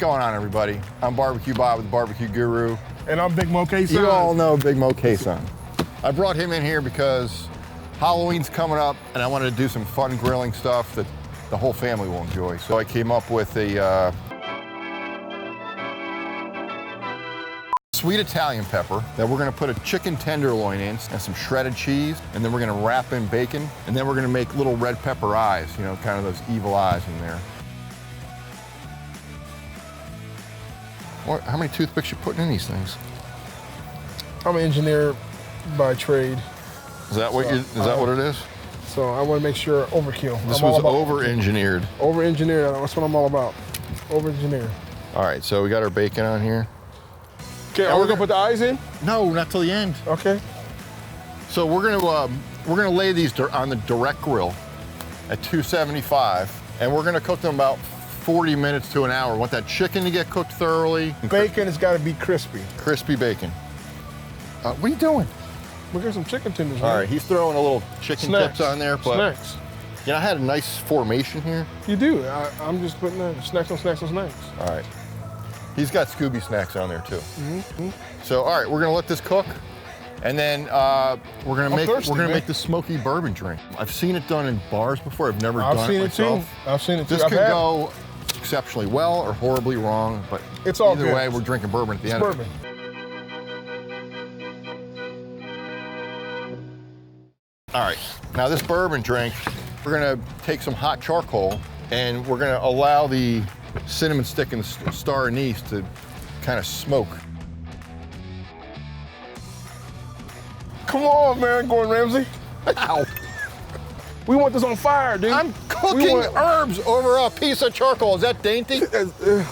going on, everybody? I'm Barbecue Bob with Barbecue Guru. And I'm Big Mo Cason. You all know Big Mo Cason. I brought him in here because Halloween's coming up and I wanted to do some fun grilling stuff that the whole family will enjoy. So I came up with a sweet Italian pepper that we're gonna put a chicken tenderloin in and some shredded cheese, and then we're gonna wrap in bacon, and then we're gonna make little red pepper eyes, you know, kind of those evil eyes in there. What, how many toothpicks you putting in these things? I'm an engineer by trade. Is that what what it is? So I want to make sure overkill. This was over-engineered. Over-engineered, that's what I'm all about. Over-engineered. All right, so we got our bacon on here. Okay, are we gonna put the eyes in? No, not till the end. Okay. So we're gonna lay these on the direct grill at 275, and we're gonna cook them about 40 minutes to an hour. Want that chicken to get cooked thoroughly. Bacon has got to be crispy. Crispy bacon. What are you doing? We'll get some chicken tenders. All right, he's throwing a little chicken tips on there, but snacks. You know, I had a nice formation here. You do. I'm just putting snacks on snacks on snacks. All right. He's got Scooby snacks on there too. So, all right, we're gonna let this cook, and then we're gonna make the smoky bourbon drink. I've seen it done in bars before. I've never done it myself. I've seen it too. This could go exceptionally well or horribly wrong, but it's all either good. way, we're drinking bourbon at the end. Bourbon. All right, now this bourbon drink, we're gonna take some hot charcoal and we're gonna allow the cinnamon stick and the star anise to kind of smoke. Come on, man, Gordon Ramsay. Ow. We want this on fire, dude. I'm cooking herbs over a piece of charcoal. Is that dainty? Here,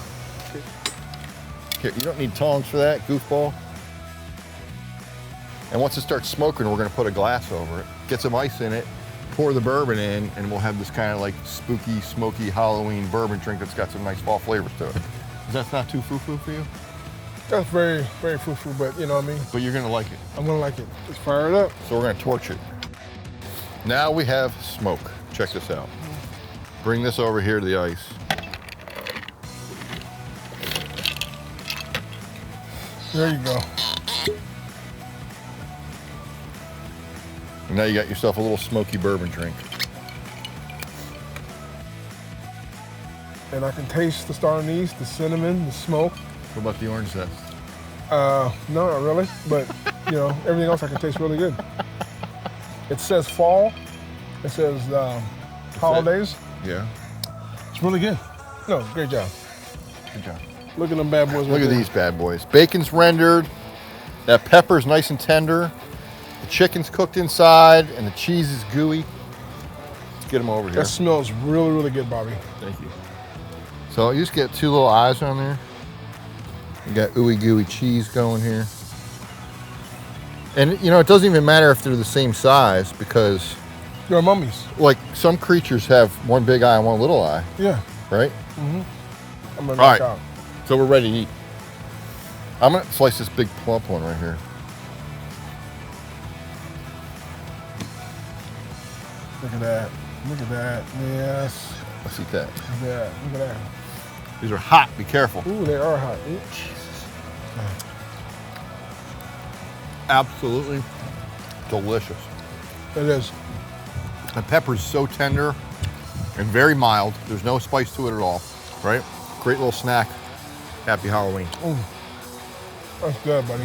you don't need tongs for that, goofball. And once it starts smoking, we're gonna put a glass over it, get some ice in it, pour the bourbon in, and we'll have this kind of like spooky, smoky Halloween bourbon drink that's got some nice fall flavors to it. That's not too foo-foo for you? That's very, very foo-foo, but you know what I mean? But you're gonna like it. I'm gonna like it. Let's fire it up. So we're gonna torch it. Now we have smoke. Check this out. Bring this over here to the ice. There you go. And now you got yourself a little smoky bourbon drink. And I can taste the star anise, the cinnamon, the smoke. What about the orange zest? No, not really, but you know, everything else I can taste really good. It says fall. It says holidays. Yeah. It's really good. No, great job. Good job. Look at them bad boys. Look at these bad boys. Bacon's rendered. That pepper's nice and tender. The chicken's cooked inside, and the cheese is gooey. Let's get them over here. That smells really, really good, Bobby. Thank you. So you just get two little eyes on there. You got ooey gooey cheese going here. And you know, it doesn't even matter if they're the same size because They're mummies. like some creatures have one big eye and one little eye, Yeah. right? I'm gonna All knock right. out. So we're ready to eat. I'm gonna slice this big plump one right here. Look at that. Look at that. Yes. Let's eat that. Look at that. Look at that. These are hot, be careful. Ooh, they are hot. Ooh, Jesus. Absolutely delicious. It is. The pepper's so tender and very mild. There's no spice to it at all, right? Great little snack. Happy Halloween. That's good, buddy.